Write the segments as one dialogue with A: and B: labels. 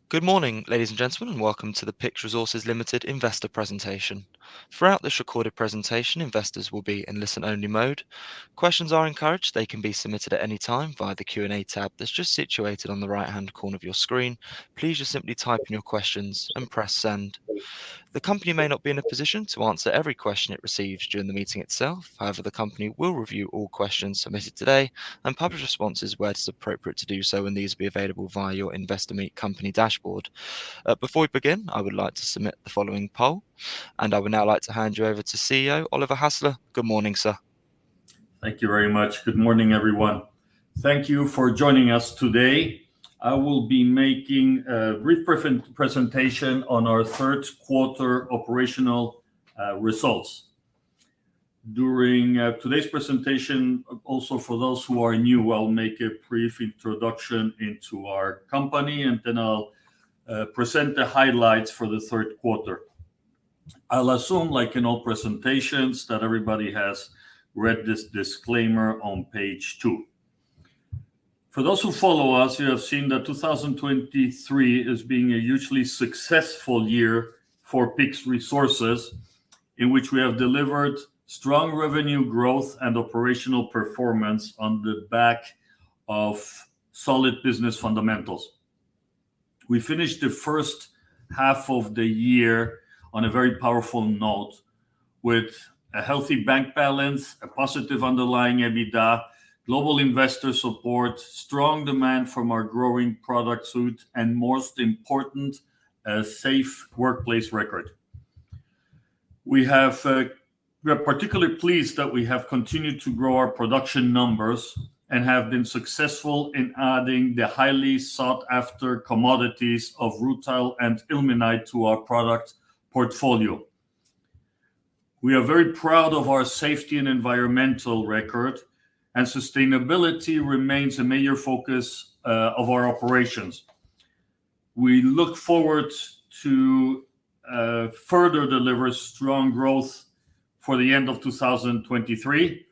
A: Good morning, ladies and gentlemen, and welcome to the PYX Resources Limited investor presentation. Throughout this recorded presentation, investors will be in listen-only mode. Questions are encouraged. They can be submitted at any time via the Q&A tab that's just situated on the right-hand corner of your screen. Please just simply type in your questions and press send. The company may not be in a position to answer every question it receives during the meeting itself. However, the company will review all questions submitted today and publish responses where it is appropriate to do so, and these will be available via your Investor Meet company dashboard. Before we begin, I would like to submit the following poll, and I would now like to hand you over to CEO Oliver Hassler. Good morning, sir.
B: Thank you very much. Good morning, everyone. Thank you for joining us today. I will be making a brief presentation on our third quarter operational results. During today's presentation, also for those who are new, I'll make a brief introduction into our company, and then I'll present the highlights for the third quarter. I'll assume, like in all presentations, that everybody has read this disclaimer on page 2. For those who follow us, you have seen that 2023 is being a hugely successful year for PYX Resources, in which we have delivered strong revenue growth and operational performance on the back of solid business fundamentals. We finished the first half of the year on a very powerful note with a healthy bank balance, a positive underlying EBITDA, global investor support, strong demand from our growing product suite, and most important, a safe workplace record. We are particularly pleased that we have continued to grow our production numbers and have been successful in adding the highly sought-after commodities of rutile and ilmenite to our product portfolio. We are very proud of our safety and environmental record, and sustainability remains a major focus of our operations. We look forward to further deliver strong growth for the end of 2023,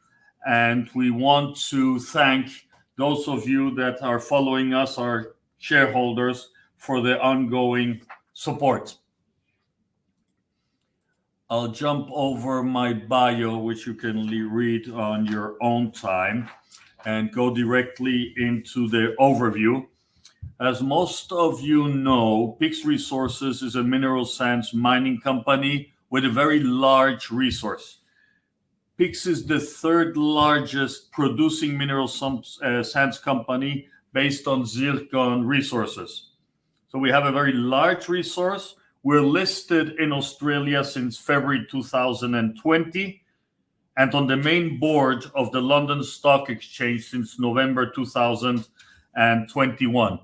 B: and we want to thank those of you that are following us, our shareholders, for the ongoing support. I'll jump over my bio, which you can read on your own time, and go directly into the overview. As most of you know, PYX Resources is a mineral sands mining company with a very large resource. PYX is the third largest producing mineral sands company based on zircon resources. So we have a very large resource. We're listed in Australia since February 2020 and on the main board of the London Stock Exchange since November 2021.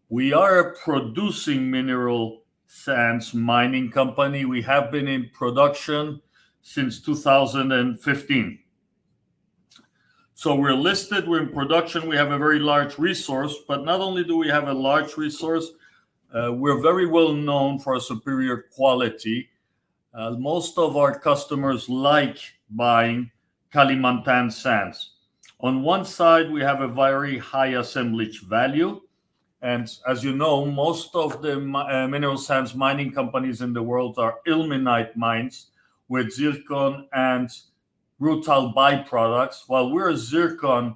B: We are a producing mineral sands mining company. We have been in production since 2015. So we're listed, we're in production, we have a very large resource, but not only do we have a large resource, we're very well known for our superior quality. Most of our customers like buying Kalimantan sands. On one side, we have a very high assemblage value. And as you know, most of the mineral sands mining companies in the world are ilmenite mines with zircon and rutile byproducts, while we're a zircon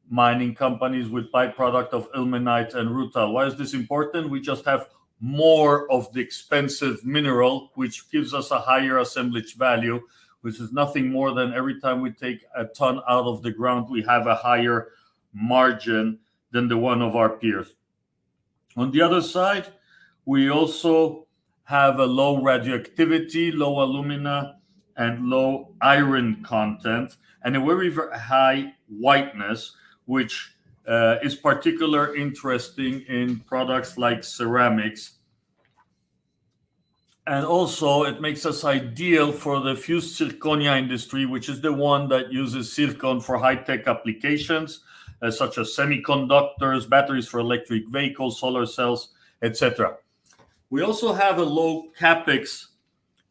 B: mining companies with byproduct of ilmenite and rutile. Why is this important? We just have more of the expensive mineral, which gives us a higher assemblage value, which is nothing more than every time we take a ton out of the ground, we have a higher margin than the one of our peers. On the other side, we also have a low radioactivity, low alumina, and low iron content, and a very high whiteness, which is particularly interesting in products like ceramics. And also, it makes us ideal for the fused zirconia industry, which is the one that uses zircon for high-tech applications, such as semiconductors, batteries for electric vehicles, solar cells, etc. We also have a low capex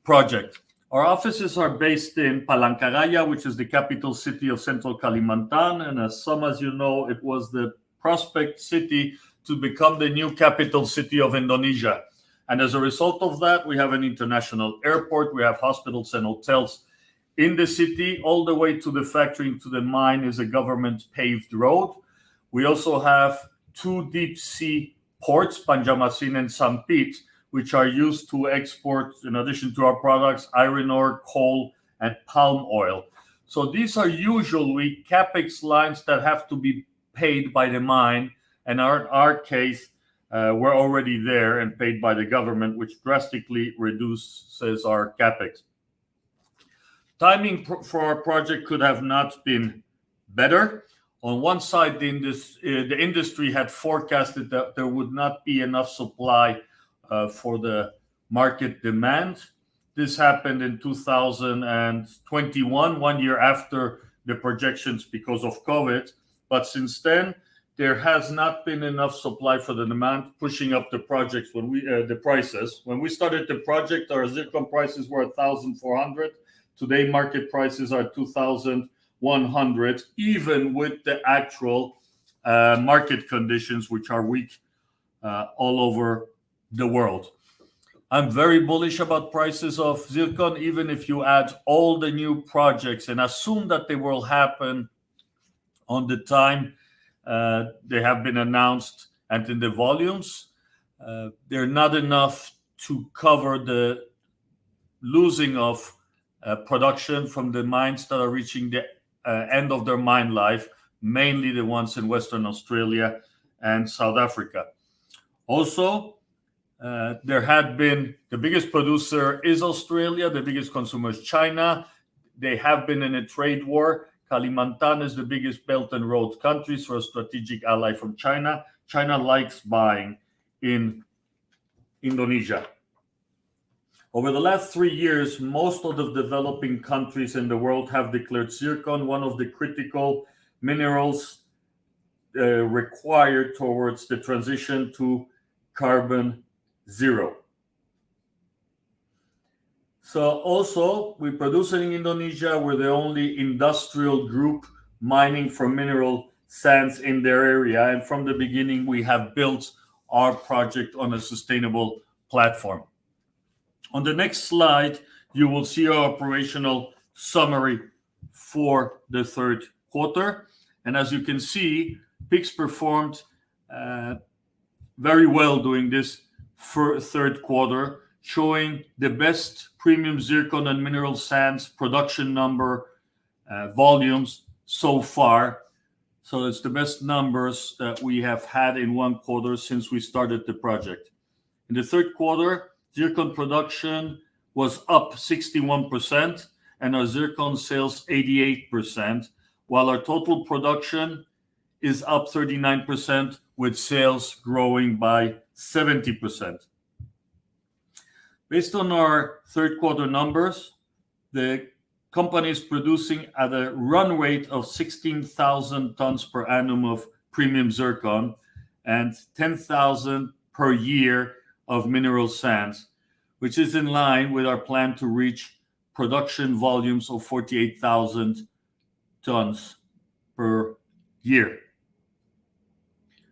B: project. Our offices are based in Palangkaraya, which is the capital city of Central Kalimantan. And as some as you know, it was the prospect city to become the new capital city of Indonesia. And as a result of that, we have an international airport, we have hospitals and hotels in the city. All the way to the factory, to the mine, is a government paved road. We also have two deep sea ports, Banjarmasin and Sampit, which are used to export, in addition to our products, iron ore, coal, and palm oil. So these are usually capex lines that have to be paid by the mine, and in our case, we're already there and paid by the government, which drastically reduces our capex. Timing for our project could have not been better. On one side, the industry had forecasted that there would not be enough supply for the market demand. This happened in 2021, 1 year after the projections because of COVID. But since then, there has not been enough supply for the demand, pushing up the projects the prices. When we started the project, our zircon prices were 1,400. Today, market prices are 2,100, even with the actual market conditions, which are weak all over the world. I'm very bullish about prices of zircon, even if you add all the new projects and assume that they will happen on the time they have been announced and in the volumes. They're not enough to cover the losing of production from the mines that are reaching the end of their mine life, mainly the ones in Western Australia and South Africa. Also, there had been, the biggest producer is Australia, the biggest consumer is China. They have been in a trade war. Kalimantan is the biggest Belt and Road country, so a strategic ally from China. China likes buying in Indonesia. Over the last 3 years, most of the developing countries in the world have declared zircon one of the critical minerals required towards the transition to carbon zero. So also, we produce it in Indonesia. We're the only industrial group mining for mineral sands in their area. And from the beginning, we have built our project on a sustainable platform. On the next slide, you will see our operational summary for the third quarter. And as you can see, PYX performed very well during this third quarter, showing the best premium zircon and mineral sands production volumes so far. So it's the best numbers that we have had in one quarter since we started the project. In the third quarter, zircon production was up 61% and our zircon sales 88%, while our total production is up 39% with sales growing by 70%. Based on our third quarter numbers, the company is producing at a run rate of 16,000 tons per annum of premium zircon and 10,000 per year of mineral sands, which is in line with our plan to reach production volumes of 48,000 tons per year.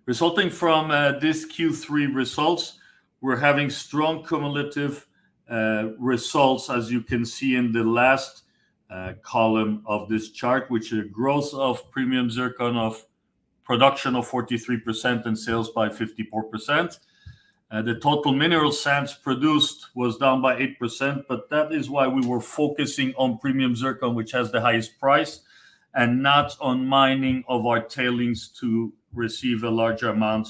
B: Resulting from this Q3 results, we're having strong cumulative results, as you can see in the last column of this chart, which is a growth of premium zircon of production of 43% and sales by 54%. The total mineral sands produced was down by 8%, but that is why we were focusing on premium zircon, which has the highest price, and not on mining of our tailings to receive a larger amount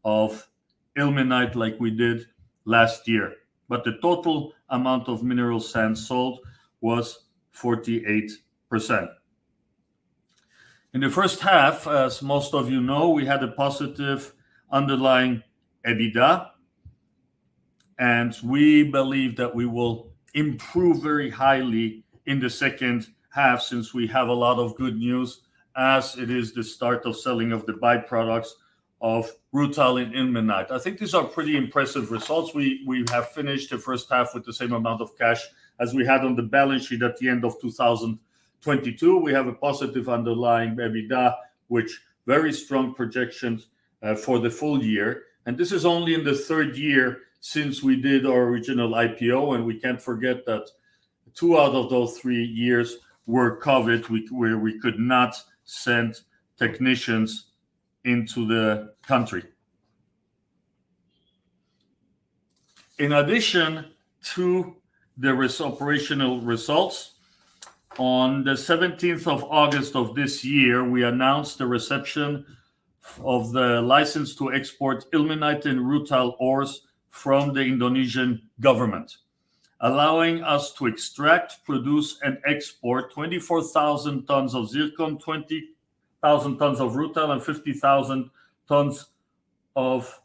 B: of ilmenite like we did last year. But the total amount of mineral sands sold was 48%. In the first half, as most of you know, we had a positive underlying EBITDA, and we believe that we will improve very highly in the second half since we have a lot of good news, as it is the start of selling of the byproducts of rutile and ilmenite. I think these are pretty impressive results. We have finished the first half with the same amount of cash as we had on the balance sheet at the end of 2022. We have a positive underlying EBITDA, which very strong projections for the full year. And this is only in the third year since we did our original IPO. And we can't forget that 2 out of those 3 years were COVID, where we could not send technicians into the country. In addition to the operational results, on the 17th of August of this year, we announced the reception of the license to export ilmenite and rutile ores from the Indonesian government, allowing us to extract, produce, and export 24,000 tons of zircon, 20,000 tons of rutile, and 50,000 tons of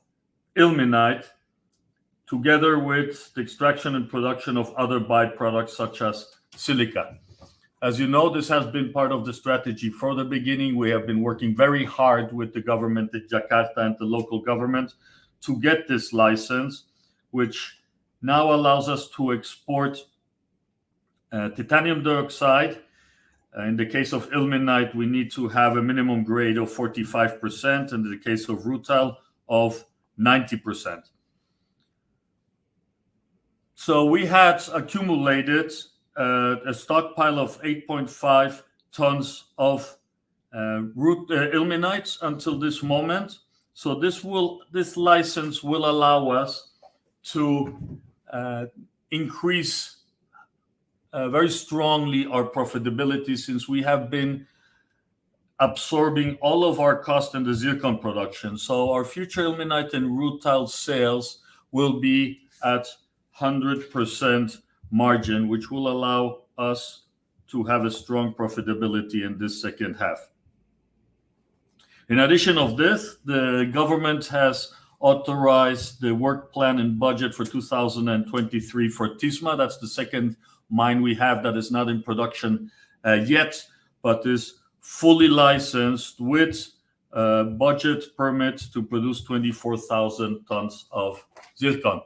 B: ilmenite, together with the extraction and production of other byproducts such as silica. As you know, this has been part of the strategy from the beginning. We have been working very hard with the government in Jakarta and the local government to get this license, which now allows us to export titanium dioxide. In the case of ilmenite, we need to have a minimum grade of 45%. In the case of rutile, of 90%. So we had accumulated a stockpile of 8.5 tons of ilmenite until this moment. So this license will allow us to increase very strongly our profitability, since we have been absorbing all of our cost in the zircon production. So our future ilmenite and rutile sales will be at 100% margin, which will allow us to have a strong profitability in this second half. In addition of this, the government has authorized the work plan and budget for 2023 for Tisma. That's the second mine we have that is not in production yet, but is fully licensed with budget permit to produce 24,000 tons of zircon.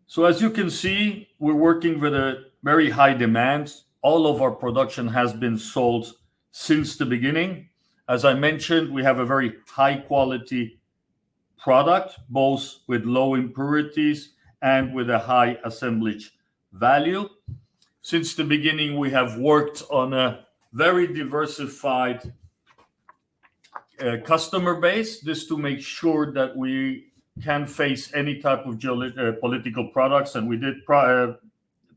B: So as you can see, we're working with a very high demand. All of our production has been sold since the beginning. As I mentioned, we have a very high quality product, both with low impurities and with a high assemblage value. Since the beginning, we have worked on a very diversified customer base, this to make sure that we can face any type of political products, and we did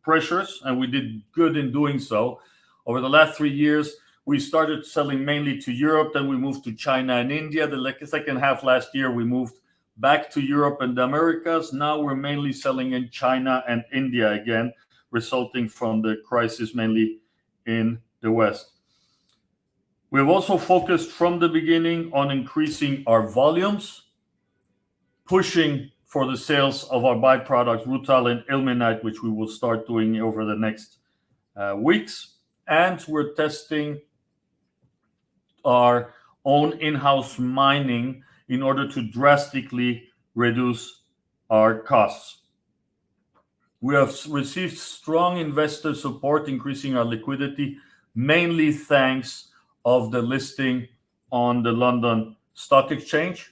B: pressures, and we did good in doing so. Over the last 3 years, we started selling mainly to Europe, then we moved to China and India. The second half last year, we moved back to Europe and the Americas. Now we're mainly selling in China and India again, resulting from the crisis mainly in the West. We've also focused from the beginning on increasing our volumes, pushing for the sales of our byproducts, rutile and ilmenite, which we will start doing over the next weeks. And we're testing our own in-house mining in order to drastically reduce our costs. We have received strong investor support, increasing our liquidity, mainly thanks of the listing on the London Stock Exchange.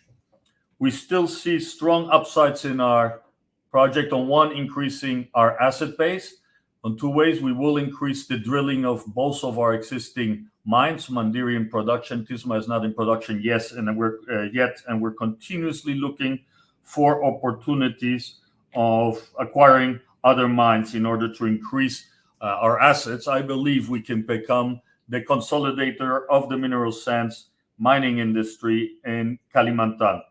B: We still see strong upsides in our project. On one, increasing our asset base. On two ways, we will increase the drilling of both of our existing mines. Mandiri in production, Tisma is not in production yet, and we're continuously looking for opportunities of acquiring other mines in order to increase our assets. I believe we can become the consolidator of the mineral sands mining industry in Kalimantan.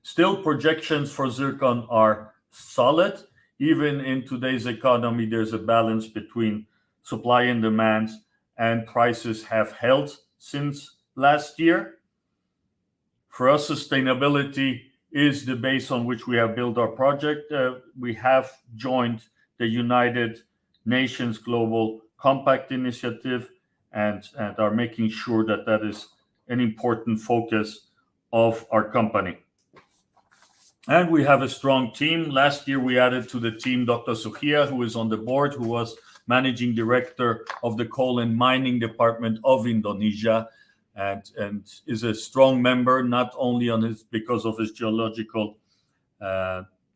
B: Still, projections for zircon are solid. Even in today's economy, there's a balance between supply and demand, and prices have held since last year. For us, sustainability is the base on which we have built our project. We have joined the United Nations Global Compact Initiative and are making sure that that is an important focus of our company. And we have a strong team. Last year, we added to the team Dr. Sukhia, who is on the board, who was managing director of the coal and mining department of Indonesia, and is a strong member, not only because of his geological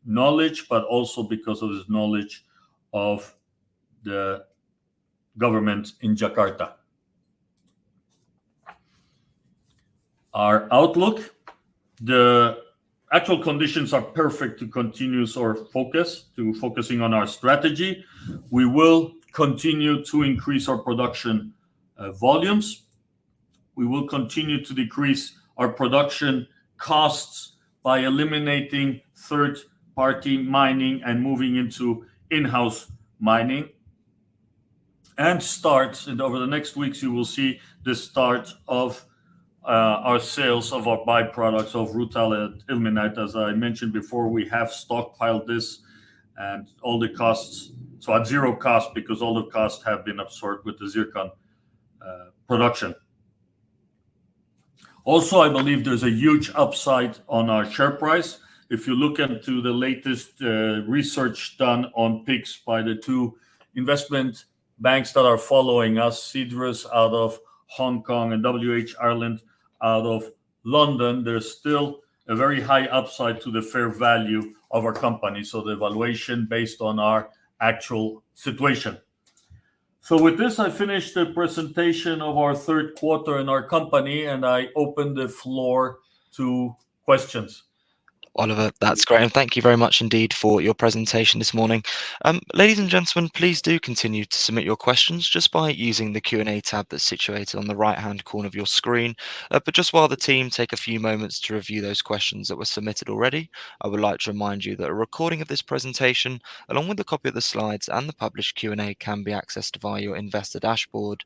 B: knowledge, but also because of his knowledge of the government in Jakarta. Our outlook, the actual conditions are perfect to continue our focusing on our strategy. We will continue to increase our production volumes. We will continue to decrease our production costs by eliminating third-party mining and moving into in-house mining. And over the next weeks, you will see the start of our sales of our byproducts of rutile and ilmenite. As I mentioned before, we have stockpiled this and all the costs, so at zero cost, because all the costs have been absorbed with the zircon production. Also, I believe there's a huge upside on our share price. If you look into the latest research done on PYX by the two investment banks that are following us, Cedrus out of Hong Kong and WH Ireland out of London, there's still a very high upside to the fair value of our company. So the valuation based on our actual situation. So with this, I finished the presentation of our third quarter in our company, and I open the floor to questions.
A: Oliver, that's great. And thank you very much indeed for your presentation this morning. Ladies and gentlemen, please do continue to submit your questions just by using the Q&A tab that's situated on the right-hand corner of your screen. But just while the team take a few moments to review those questions that were submitted already, I would like to remind you that a recording of this presentation, along with a copy of the slides and the published Q&A, can be accessed via your investor dashboard.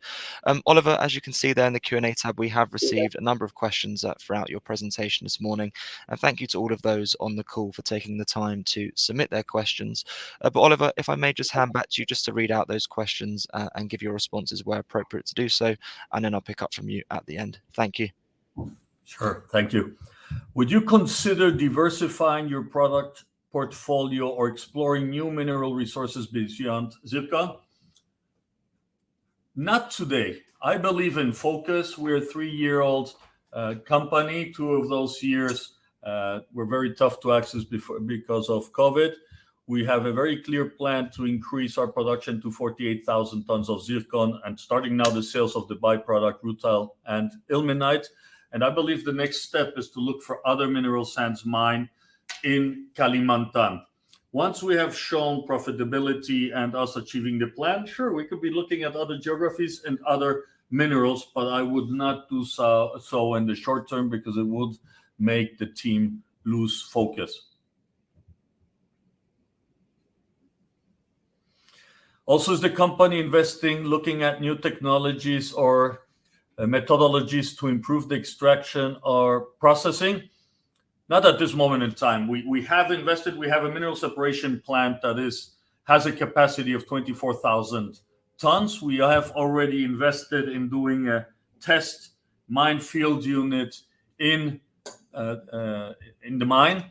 A: Oliver, as you can see there in the Q&A tab, we have received a number of questions throughout your presentation this morning. And thank you to all of those on the call for taking the time to submit their questions. But Oliver, if I may just hand back to you just to read out those questions and give your responses where appropriate to do so, and then I'll pick up from you at the end. Thank you.
B: Sure, thank you. Would you consider diversifying your product portfolio or exploring new mineral resources beyond zircon? Not today. I believe in focus. We're a 3-year-old company. 2 of those years were very tough to access because of COVID. We have a very clear plan to increase our production to 48,000 tons of zircon and starting now the sales of the byproduct rutile and ilmenite. And I believe the next step is to look for other mineral sands mine in Kalimantan. Once we have shown profitability and us achieving the plan, sure, we could be looking at other geographies and other minerals, but I would not do so in the short term because it would make the team lose focus. Also, is the company looking at new technologies or methodologies to improve the extraction or processing? Not at this moment in time. We have invested. We have a mineral separation plant that has a capacity of 24,000 tons. We have already invested in doing a test mine field unit in the mine,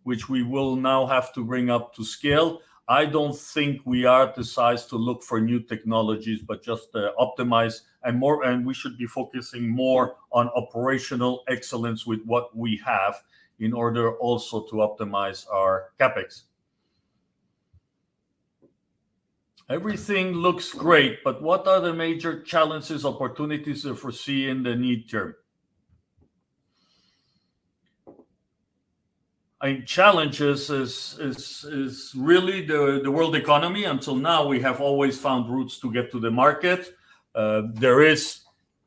B: which we will now have to bring up to scale. I don't think we are at the size to look for new technologies, but just optimize and we should be focusing more on operational excellence with what we have in order also to optimize our capex. Everything looks great, but what are the major challenges, opportunities you foresee in the near term? Challenges is really the world economy. Until now, we have always found routes to get to the market. There is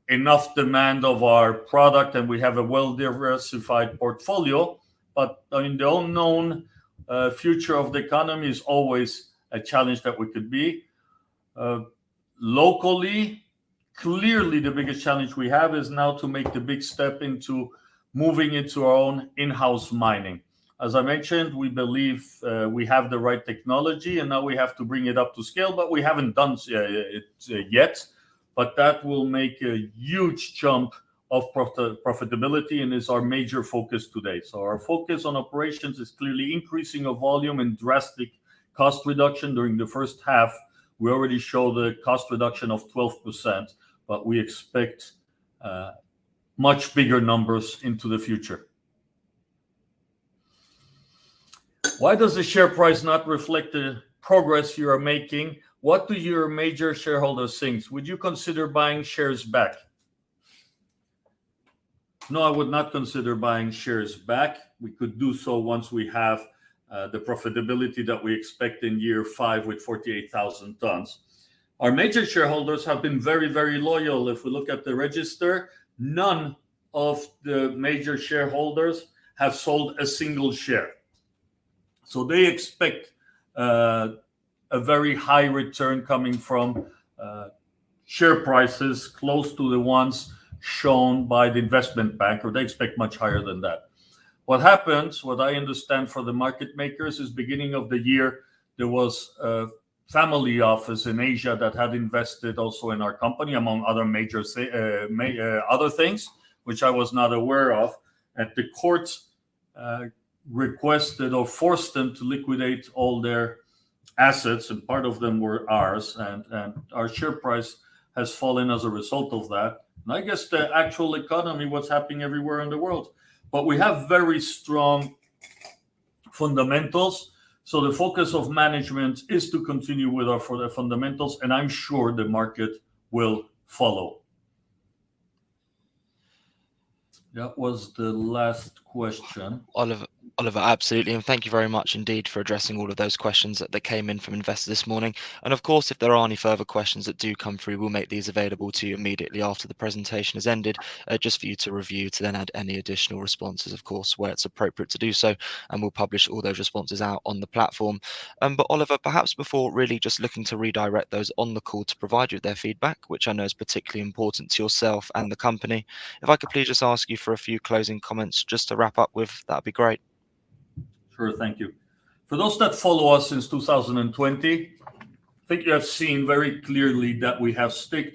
B: enough demand of our product, and we have a well-diversified portfolio. But in the unknown future of the economy is always a challenge that we could be. Locally, clearly the biggest challenge we have is now to make the big step into moving into our own in-house mining. As I mentioned, we believe we have the right technology, and now we have to bring it up to scale, but we haven't done it yet. But that will make a huge jump of profitability and is our major focus today. So our focus on operations is clearly increasing of volume and drastic cost reduction. During the first half, we already show the cost reduction of 12%, but we expect much bigger numbers into the future. Why does the share price not reflect the progress you are making? What do your major shareholders think? Would you consider buying shares back? No, I would not consider buying shares back. We could do so once we have the profitability that we expect in year 5 with 48,000 tons. Our major shareholders have been very, very loyal. If we look at the register, none of the major shareholders have sold a single share. So they expect a very high return coming from share prices close to the ones shown by the investment bank, or they expect much higher than that. What happens, what I understand for the market makers, is beginning of the year, there was a family office in Asia that had invested also in our company, among other major other things, which I was not aware of. And the courts requested or forced them to liquidate all their assets, and part of them were ours, and our share price has fallen as a result of that. And I guess the actual economy, what's happening everywhere in the world. But we have very strong fundamentals. So the focus of management is to continue with our fundamentals, and I'm sure the market will follow. That was the last question.
A: Oliver, absolutely. And thank you very much indeed for addressing all of those questions that came in from investors this morning. And of course, if there are any further questions that do come through, we'll make these available to you immediately after the presentation has ended, just for you to review, to then add any additional responses, of course, where it's appropriate to do so. And we'll publish all those responses out on the platform. But Oliver, perhaps before really just looking to redirect those on the call to provide you with their feedback, which I know is particularly important to yourself and the company, if I could please just ask you for a few closing comments just to wrap up with, that'd be great.
B: Sure, thank you. For those that follow us since 2020, I think you have seen very clearly that we have stuck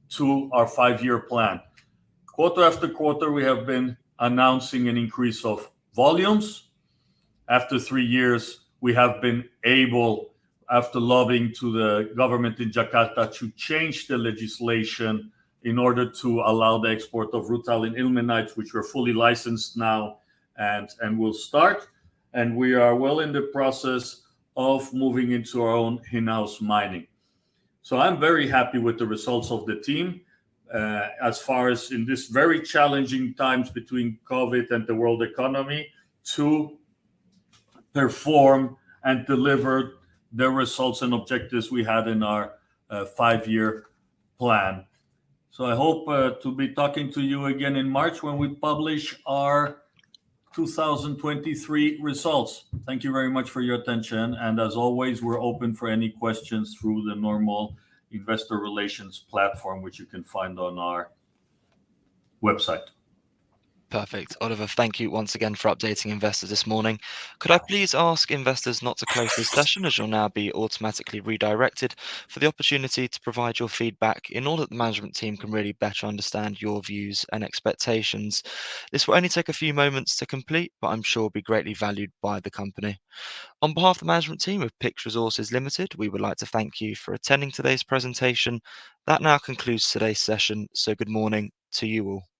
B: to our 5-year plan. Quarter after quarter, we have been announcing an increase of volumes. After 3 years, we have been able, after lobbying to the government in Jakarta, to change the legislation in order to allow the export of rutile and ilmenite, which we're fully licensed now and will start. And we are well in the process of moving into our own in-house mining. So I'm very happy with the results of the team as far as in this very challenging times between COVID and the world economy to perform and deliver the results and objectives we had in our 5-year plan. So I hope to be talking to you again in March when we publish our 2023 results. Thank you very much for your attention. And as always, we're open for any questions through the normal investor relations platform, which you can find on our website.
A: Perfect. Oliver, thank you once again for updating investors this morning. Could I please ask investors not to close this session, as you'll now be automatically redirected for the opportunity to provide your feedback in order that the management team can really better understand your views and expectations. This will only take a few moments to complete, but I'm sure will be greatly valued by the company. On behalf of the management team of PYX Resources Limited, we would like to thank you for attending today's presentation. That now concludes today's session, so good morning to you all.